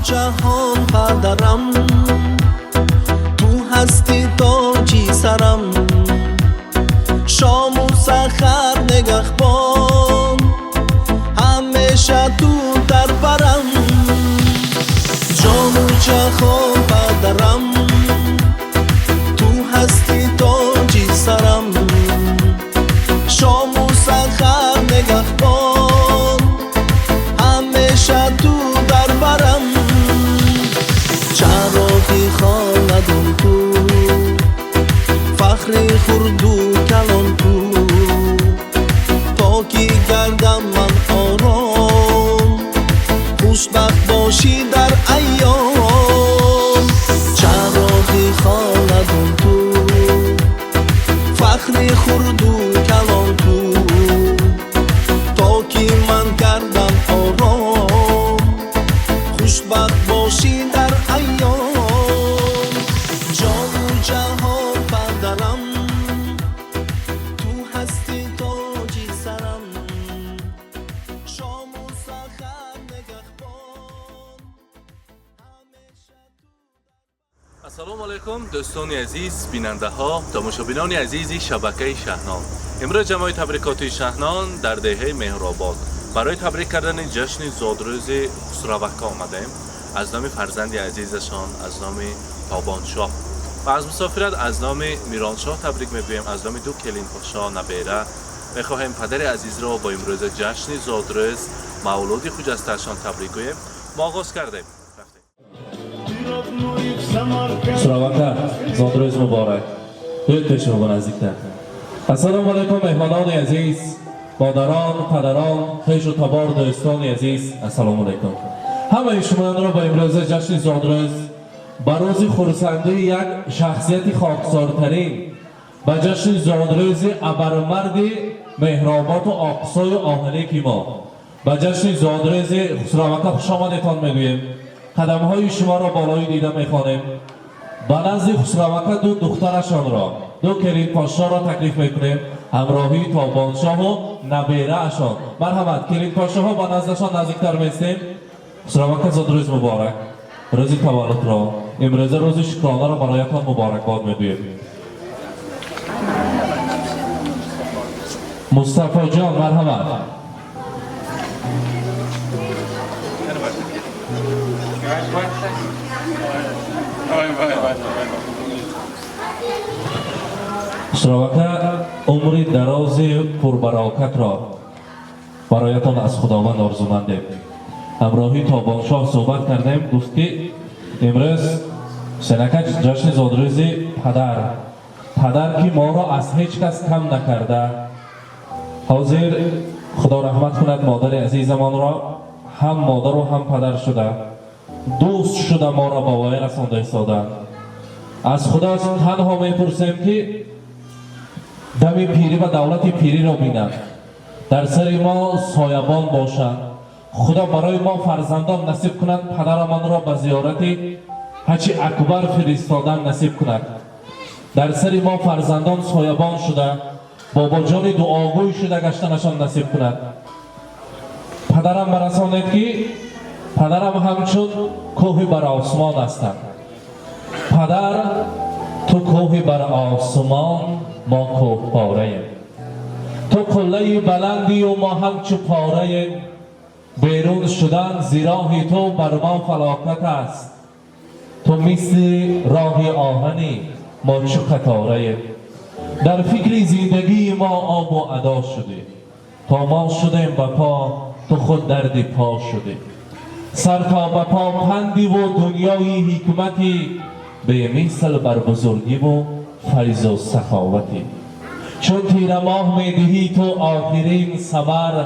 جهان پدرم، تو هستی تاجی سرم، شام و سحر نگهبان، همیشه تو در برم. جان و جهان پدرم، تو هستی تاجی سرم، شام و سحر نگهبان، همیشه تو در برم. چراغی خاندم تو، فخری خورد و کلان تو، تا که گردم من آرام، خوشبخت باشی در ایام. چراغی خاندم تو، فخری خورد و کلان تو، تا که من گردم آرام، خوشبخت باشی در ایام. جان و جهان پدرم، تو هستی تاجی سرم، شام و سحر نگهبان، همیشه تو. السلام علیکم دوستان عزیز، بیننده ها، تماشابینان عزیزی شبکه شهنام. امروز جمع تبریکات شهنان در دهه مهرآباد برای تبریک کردن جشن زادروز خسروک آمدیم. از نام فرزند عزیزشان، از نام تابانشاه و از مسافرت از نام میرانشاه تبریک میگویم. از نام دو کلین پاشا نبیره میخواهیم پدر عزیز را با امروز جشن زادروز مولود خجستشان تبریک گوییم. ما آغاز کردیم. خسروک زادروز مبارک. دوید پیش رو نزدیکتر. السلام علیکم مهمانان عزیز، مادران، پدران، خویش و تبار دوستان عزیز، السلام علیکم. همه شما را با امروز جشن زادروز با روز خرسندی یک شخصیت خاکسارترین و جشن زادروز ابرمرد مهرآباد و آقصای آهنی ما و جشن زادروز خسروک خوش آمدتان میگوییم. قدم های شما را بالای دیده میخوانیم. به نزد خسروک دو دخترشان را، دو کلین پاشا را تکلیف میکنیم، همراهی تابانشاه و نبیره اشان. مرحمت کلین پاشا ها به نزدشان نزدیکتر میستیم. خسروک زادروز مبارک. روز تولد را، امروز روز شکرانه را برایتان مبارکباد میگوییم. مصطفی جان مرحمت. خسروک عمر دراز پربراکت را برایتان از خداوند آرزومندیم. همراهی تابانشاه صحبت کردیم، گفت که امروز سنکه جشن زادروز پدر که ما را از هیچ کس کم نکرده. حاضر خدا رحمت کند مادر عزیزمان را، هم مادر و هم پدر شده، دوست شده ما را با وی رسانده ایستادند. از خدا تنها میپرسیم که دم پیری و دولت پیری را بینند، در سر ما سایبان باشند. خدا برای ما فرزندان نصیب کند، پدرمان را به زیارت حج اکبر فرستادن نصیب کند. در سر ما فرزندان سایبان شده، بابا جان دعاگوی شده گشتنشان نصیب کند. پدرم برساند که پدرم همچون کوه بر آسمان هستند. پدر تو کوه بر آسمان، ما کوه پاره ایم. تو قله بلندی و ما همچو پاره ایم. بیرون شدن زیراهی تو بر ما فلاکت است. تو مثل راه آهنی، ما چو قطاره ایم. در فکر زندگی ما آب و ادا شدی، تا ما شدیم به پا تو خود درد پا شدی. سر تا به پا پندی و دنیای حکمتی، به مثل بر بزرگی و فیض و سخاوتی. چون تیر ماه میدهی تو آخرین ثمر،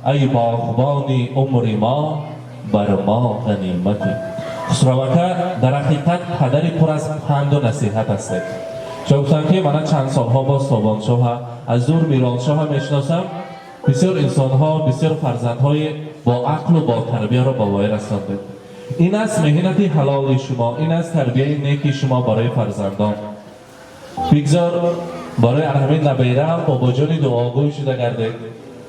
ای باغبان عمر ما بر ما غنیمتی. خسروک در حقیقت پدری پر از پند و نصیحت است. چون گفتم که من چند سالها باز تابانشاه از دور میرانشاه میشناسم. بسیار انسانها، بسیار فرزندهای با عقل و با تربیه را با وی رسانده. این است مهنت حلال شما، این است تربیه نیکی شما برای فرزندان. بگذار برای همین نبیره هم بابا جان دعاگوی شده گردید.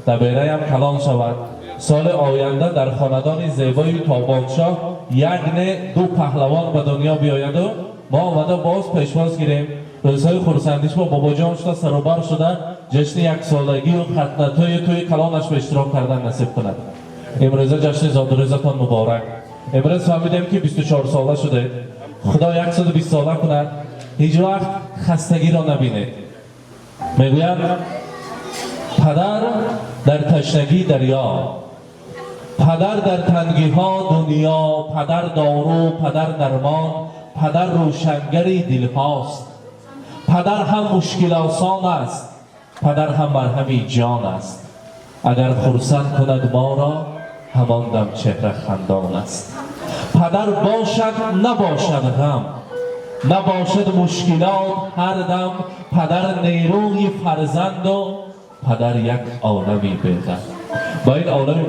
نبیره هم کلان شود. سال آینده در خاندان زیبای تابانشاه یک نه دو پهلوان به دنیا بیاید و ما آمده باز پیشواز گیریم. روزهای خورسندیش با بابا جان شده سروبر شده جشن یک سالگی و ختنه توی کلانش به اشتراک کردن نصیب کند. امروز جشن زادروزتان مبارک. امروز فهمیدیم که 24 ساله شده. خدا 120 ساله کند. هیچ وقت خستگی را نبینه. میگوید پدر در تشنگی دریا، پدر در تنگی ها دنیا، پدر دارو، پدر درمان، پدر روشنگری دل هاست. پدر هم مشکل آسان است، پدر هم مرهمی جان است. اگر خرسند کند ما را همان دم چهره خندان است. پدر باشد نباشد غم، نباشد مشکلات هر دم. پدر نیروی فرزند و پدر یک عالمی بیغم. با این عالم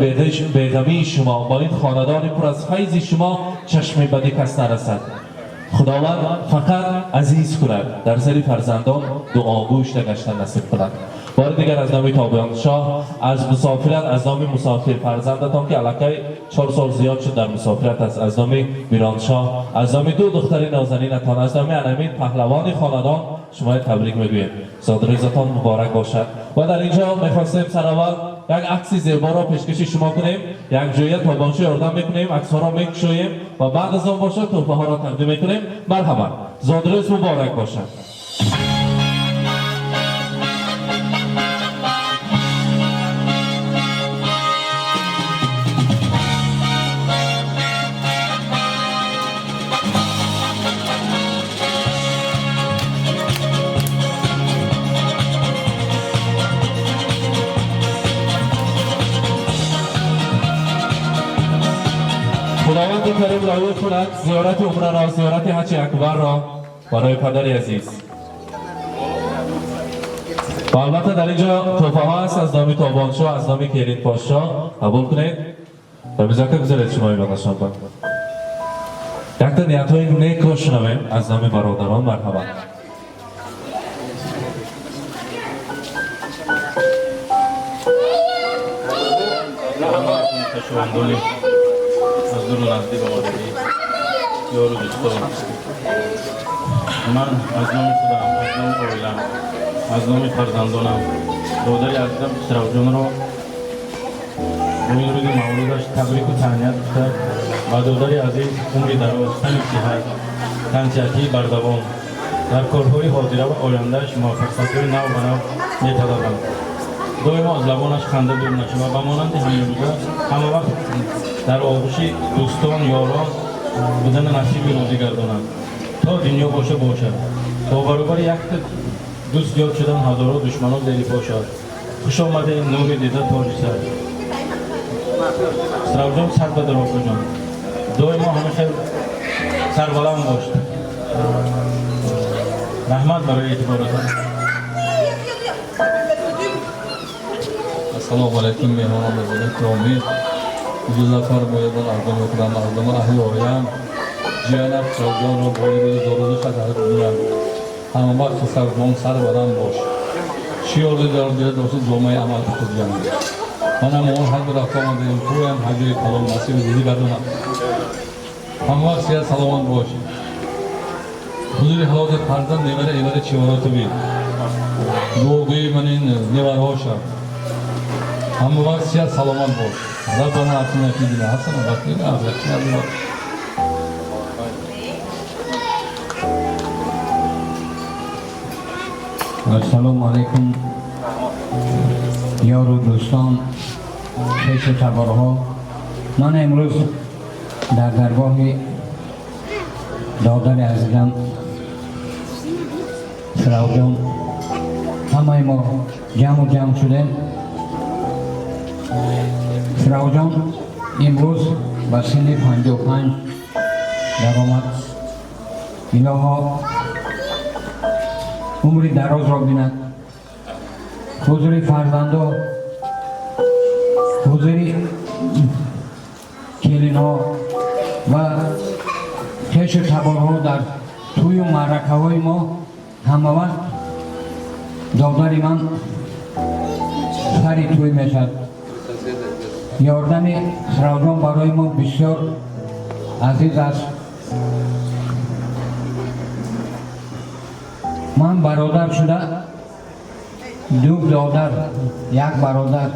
بیغمی شما، با این خاندان پر از فیض شما چشم بدی کس نرسد. خداوند فقط عزیز کند، در سری فرزندان دعاگوش گشتن نصیب کند. بار دیگر از نام تابعان شاه از مسافرت، از نام مسافر فرزندتان که علاقه 4 سال زیاد شد در مسافرت است، از نام میران شاه، از نام 2 دختر نازنینتان، از نام انمین پهلوان خاندان شما تبریک میگویم. زادروزتان مبارک باشد. و در اینجا میخواستیم سراول یک عکس زیبا را پیشکش شما کنیم، یک جویه تابانچه اردن میکنیم، عکس ها را میکشویم و بعد از آن باشد تحفه ها را تقدیم میکنیم. مرحبا، زادروز مبارک باشد. خداوند کریم لایق کند زیارت عمره را، زیارت حج اکبر را برای پدر عزیز. و البته در اینجا تحفه ها هست از نام تابانشاه، از نام کیرین پاشا. قبول کنید و بذارید گذارید شما ایران نشان کنید. یک تا نیت های نیک را شنویم از نام برادران. مرحبا. از دور و نزدیک آمدگی یارو دوستان، من از نام خودم، از نام عائله‌ام، از نام فرزندانم برادر عزیزم خسرو جان را با این روز مولودش تبریک و تهنیت گفته و برادر عزیز عمری دراز، تن صحت، تن‌صحتی بردوام در کارهای حاضره و آینده‌اش موفقیت‌های نو و نو می‌طلبم. دائما از لبانش خنده دور نشود و مانند همیشه همه وقت در آغوش دوستان یاران بودن نصیب روزی گردانند تا دنیا باشه باشد. با برابر یک دوست یاد شدن هزاران دشمنان زیر پا شد. خوش آمده نور دیده تاج سر. خسرو جان سر به درآ جان، دائما همیشه سربلند باش. رحمت برای اعتبارتان. Assalomu alaykum mehmonlar gurami. Güzel farmoyed ardam okudam ardam ahli oyam. Jiyanar Chogjon ro boyib zoruzu qadar bulan. Hamma vaqt sargon sar badan bosh. Shiyorli dardiya do'st zomay amal qilgan. Mana mon har bir avtomobil qo'yam hajri qalom nasib dizi gardona. Hamma vaqt siya salomat bosh. Huzuri halokat farzand nevara evara chivarati bi. Do'g'i manin nevara hosha. همه وقت سیاد سلامت باش. ربنا آتنا فی الدنیا حسنه و فی الآخرة حسنه. السلام علیکم یار و دوستان، پیش تبارها. من امروز در درگاه دادر عزیزم خسرو جان همه ما جمع شدیم. خسرو جان امروز به سن 55 درآمد. الها عمری دراز را بیند، حضور فرزندا، حضور کلین‌ها و خیش و تبارها در توی و معرکه های ما همه وقت دادر من سری توی میشد. یاردن خسرو جان برای ما بسیار عزیز است. من برادر شده دو برادر یک برادر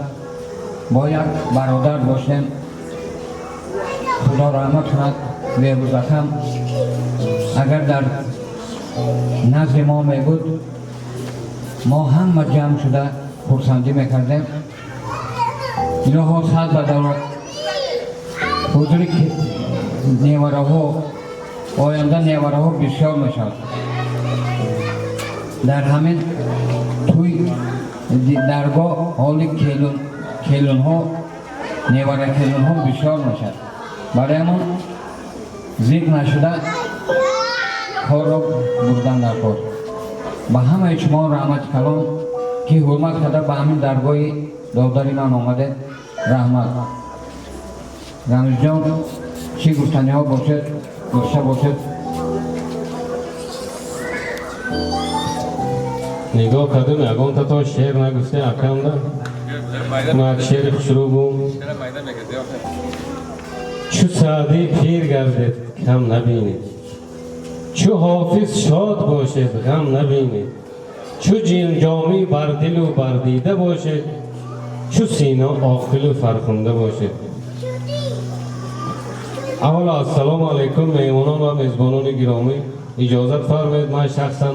با یک برادر باشیم. خدا رحمت کند بی‌بزرگم اگر در نزد ما میبود ما همه جمع شده خرسندی میکردیم. اینها سال به دور حضور نیواره ها آینده نیواره ها بسیار میشد. در همین توی درگاه حالی کلون ها نیواره کلون ها بسیار میشد. برای من ذکر نشده کار را بردن در کار. با همه شما رحمت کلام که حرمت کرده به همین درگاه داداری من آمده رحمت. رمز جان چی گفتنی ها باشد گفته باشد. نگاه کردم یکان تا شعر نگفته اکرم ده من یک شعر شروع بوم. چو سعدی پیر گردد کم نبینید، چو حافظ شاد باشد غم نبینید، چو جامی بر دل و بر دیده باشد، چو سینا عاقل و فرخنده باشد. اولا السلام علیکم میهمانان و میزبانان گرامی. اجازت فرمایید من شخصا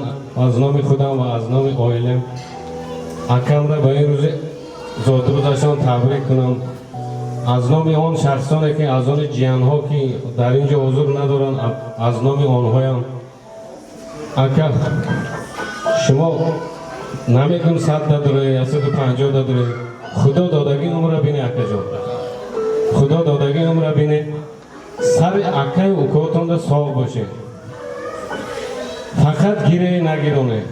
از نام خودم و از نام عائلم اکرم را به این روز زادروزشان تبریک کنم. از نام آن شخصانی که از آن جیانها که در اینجا حضور ندارن از نام آنهایم اکر شما نمیگم 100 داره یا 150 داره. خدا دادگی عمر بینه اکر جان، خدا دادگی عمر بینه. سر اکر اوکاتون ده صاف باشه، فقط گیره نگیرونه.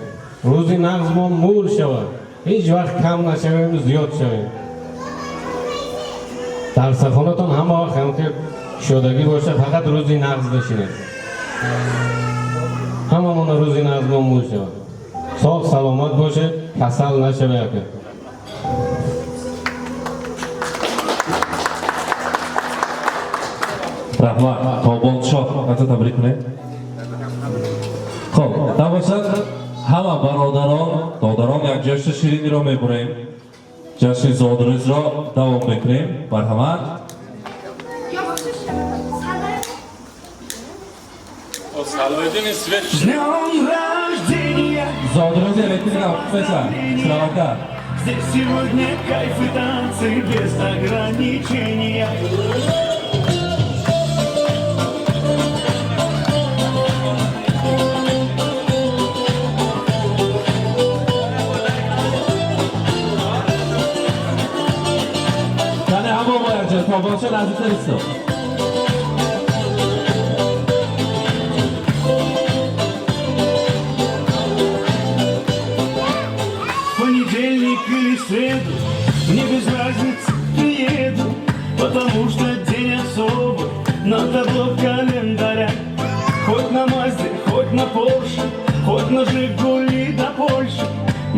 روزی نغز ما مول شود، هیچ وقت کم نشویم زیاد شویم. در سخانتان همه وقت هم که شدگی باشه فقط روزی نغز بشینه. همه من روزی نغز ما مول شود، صاف سلامت باشه، کسل نشوه اکر. رحمت تابان شاه حتی تبریک کنه. خب نباشد همه برادران دادران یک جشن شیرینی را میبریم. جشن زادروز را دوام میکنیم. مرحمت. Зодрузи летели в Песа, Словака. Здесь сегодня кайф и танцы без ограничения. Tane hava boyacı, tabanca nazikler istiyor. Понедельник или среду, мне без разницы приеду, потому что день особый на табло календаря. Хоть на Мазде, хоть на Порше, хоть на Жигули до Польши,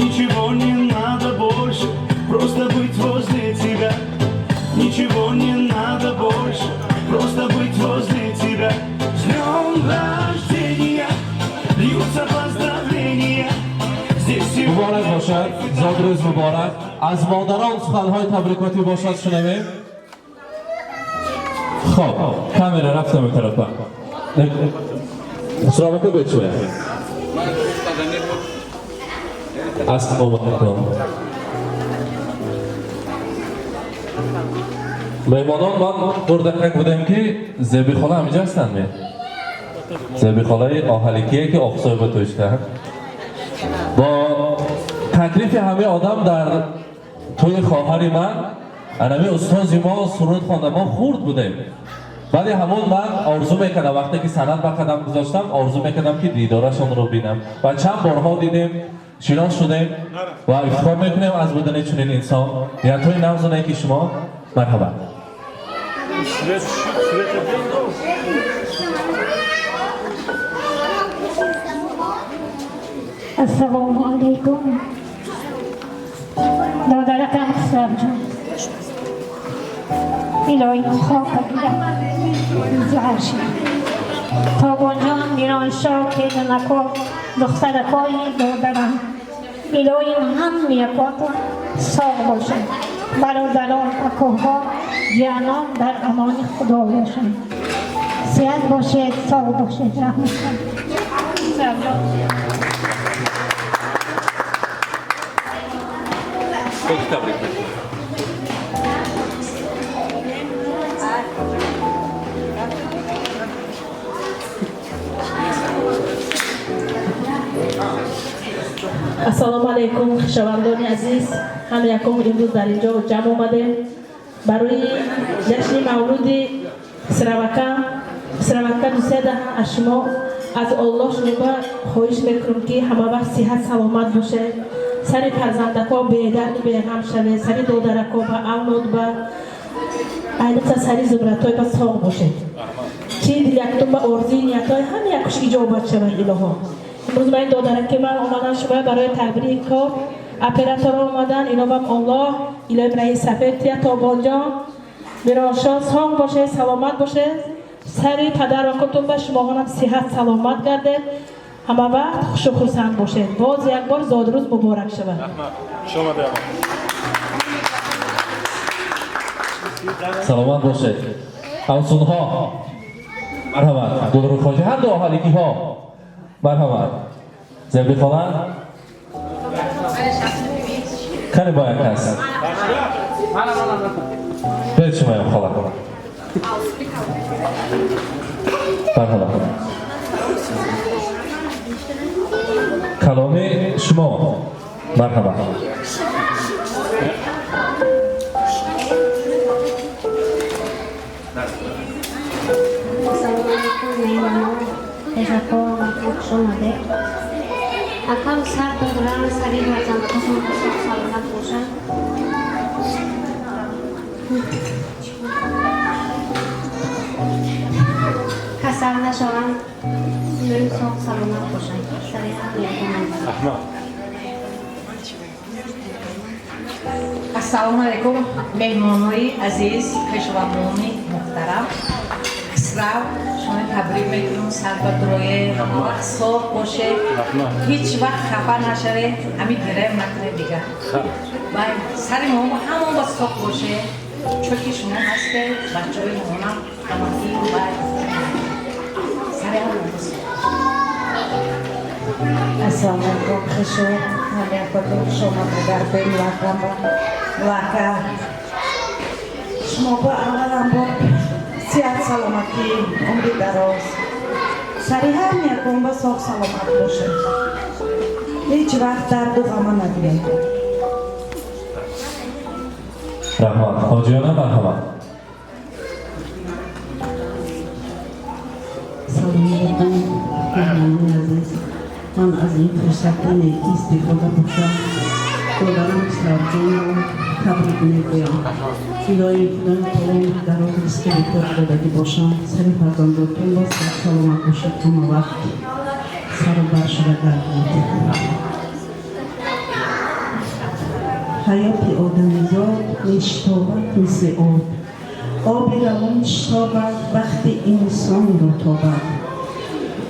ничего не надо больше, просто быть возле тебя. Ничего не надо больше, просто быть возле тебя. С днем рождения льются поздравления. مبارک باشد، زادروز مبارک. از مادران سخنهای تبریکاتی باشد شنویم. خب کامیرا رفتم به طرف سراغ که بچوه از اومد کنم. میمانان من دردقیق بودم که زبی خاله همیجا هستن می زبی خاله آهلکیه که آقصای به توش کرد با تکلیف همه آدم در توی خواهر من انمی استازی ما سرود خوانده ما خورد بودیم. ولی همون من آرزو میکنم وقتی که سند به قدم گذاشتم آرزو میکنم که دیدارشان رو بینم و چند بارها دیدیم شناس شدیم و افتخار میکنیم از بودن چنین انسان. یا توی نوزنه که شما مرحبا. السلام علیکم. دادرکم خسرو جان الهی خواب بگیرم زهر شد تا گنجان میران شاه که نکو دخترکای دادرم الهی هم میکاتون ساق باشن برادران اکوها جانان در امان خدا باشن صحت باشید ساق باشید رحمت خود تبریک بگید. السلام علیکم شنوندگان عزیز، هم یکم امروز در اینجا جمع آمدیم برای جشن مولود سروکا دوسته از شما از الله شما خواهش میکنم که همه وقت صحت سلامت باشه، سر فرزندکا به درد به غم شوه، سر دادرکا به اولاد به ایدتا سر زمرتای به ساق باشه، چی دل یکتون به آرزوی نیتای هم یکش اجابت شوه الها. امروز باید دادرک من آمدن شما برای تبریک کا اپراتور آمدن اینا هم الله الهی رئیس سفر تا بانجا براشا ساق باشه سلامت باشه، سری پدر و کتون به شما هم صحت سلامت گرده، همه وقت خوش و خرسند باشه. باز یک بار زاد روز مبارک شود. سلامت باشید. اوسون ها مرحبا. گلرو خواجه هر دو حالیکی ها مرحبا. زبی خالان کنی باید هست بید شما یا خالا مرحبا. کلامی شما مرحبا. Akam sar döndüren sari barzan kısmı kısmı salınat boşan. Kasarda şoran ürün soğuk salınat boşan. Sari yapımı. السلام علیکم مهمانای عزیز کشورمانی محترم اسراو شما تبریک میکنم سر به دروی وقت صاف باشه هیچ وقت خفه نشره همین گرم نکنه دیگه باید سر ما همون با صاف باشه چون که شما هسته بچه های مامانم همه باید سر همون با صاف السلام علیکم خشو همه کتون شما بدر بین لکه شما با اولم با صحت سلامتی عمری دراز سری هم یکم با ساق سلامت باشه هیچ وقت درد و غم نگیره. رحمان حاجیانه مرحبا. سلام علیکم مهمانان عزیز، من از این فرصت نیکی استفاده بکنم دادرم سرجان رو تبریک میگویم. الهی خدای در آن استفاده دادگی باشم سر فرزندتون با صحت سلامت باشید همه وقت سر و بر شده گردید. حیات آدمیزاد میشتابد مثل آب روان میشتابد وقتی انسان را تابد.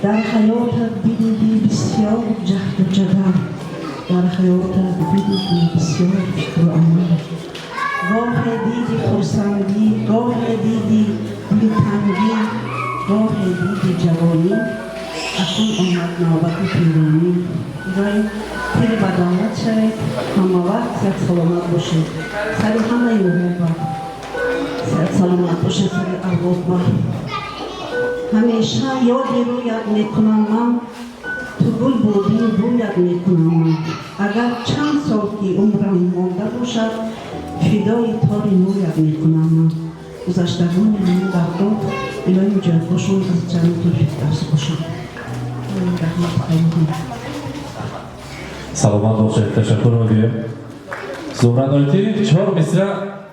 در حیات دیدی بسیار جهد و جدل، در حیات دیدی بسیار فکر و عمل. گاه دیدی خرسندی، گاه دیدی دلتنگی، گاه دیدی جوانی، اکنون آمد نوبت پیرانی. الهی پیر بدامت شوید، همه وقت صحت سلامت باشید، سر همه محبت صحت سلامت باشید، سر ارواح همیشه یادی رو یاد میکنم من تو گل بودی رو یاد میکنم من اگر چند سال که عمرم مانده باشد فدای تاری نو یاد میکنم من گذشتگان من در داد الهی مجرد باشم از جنت و فردوس باشم. رحمت خیلی سلامت باشید. تشکر میگویم. زمرانویتی 4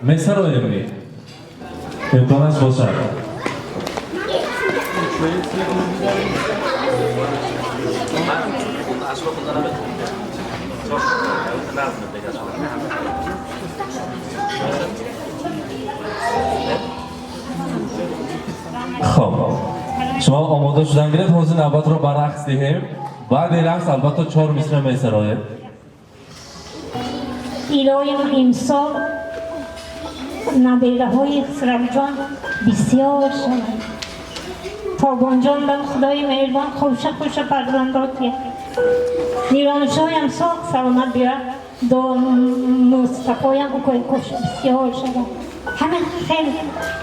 مصر رو یمنی امکانش باشد. Nazmı خب شما آماده شدن گرفت حوض نوبت رو برعکس دهیم بعد رقص البته 4 مصرع میسرایه ایلایم امسال نبیله های خسروجان بسیار شود تابانجان بر خدای مهربان خوشه فرزندات کرد نیرانشای امسال سلامت بیرد دو مصطفایم اکوی کش بسیار شود همه خیلی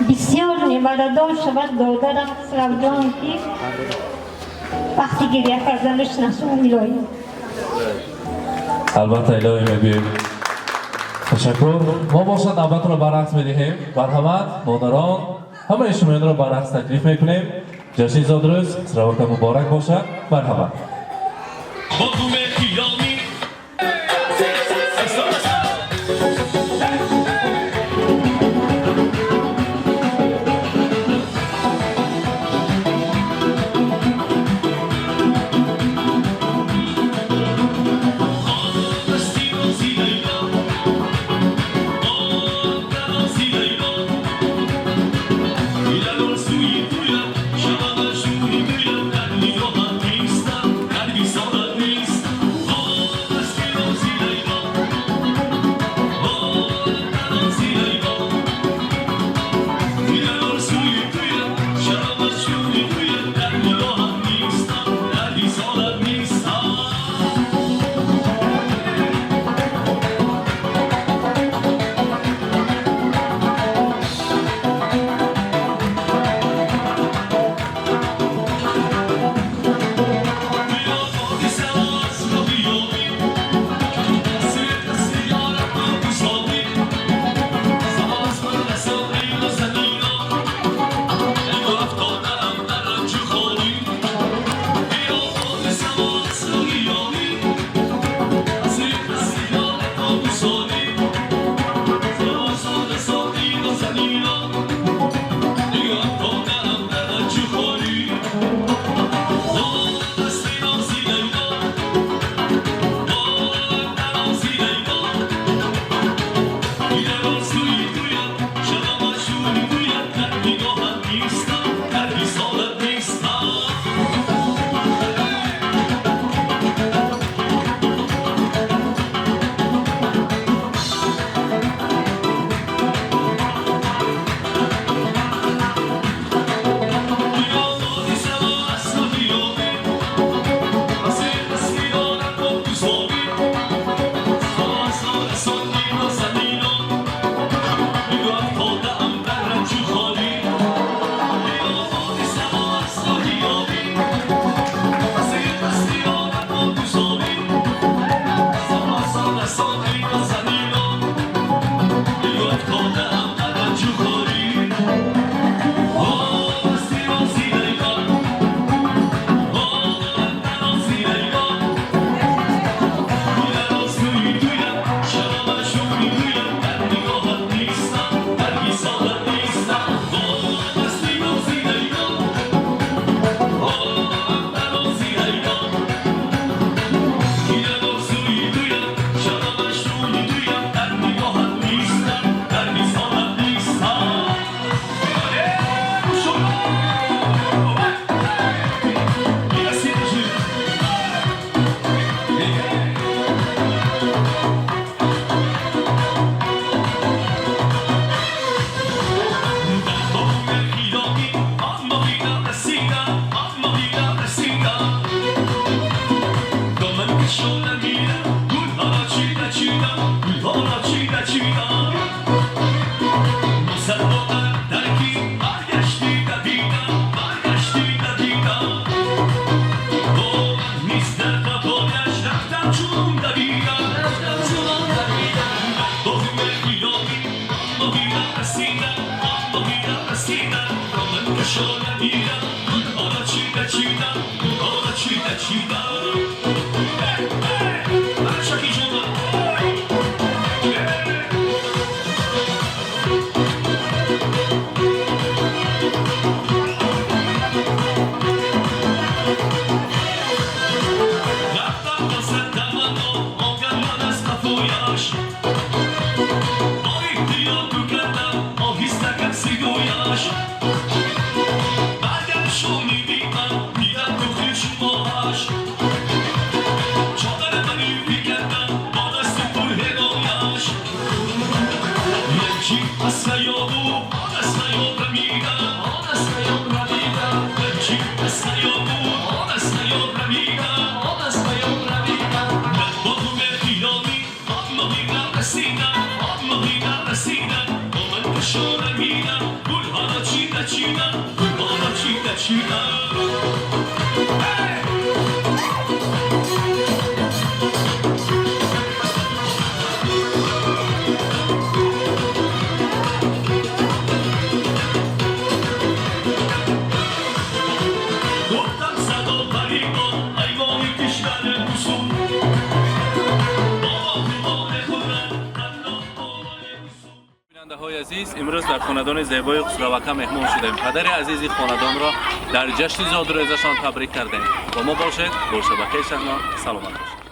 بسیار نبردار شود دادرم خسروجان که وقتی گریه کردنش نشون ایلایم البته ایلایم میبیم تشکر ما باشد نوبت رو برعکس میدهیم مرحمت مادران همه شما رو برعکس تکلیف میکنیم جشن زادروز سراوات مبارک باشد مرحمت رسیدن آماهی نرسیدن با من کشارگیدن گلها را چیده چیدن گلها را چیده چیدن های عزیز امروز در خاندان زیبای خسروکه مهمان شدیم. پدر عزیزی خاندان را در جشن زادروزشان تبریک کردیم. با ما باشید. با شبکه شهنان سلامت باشید.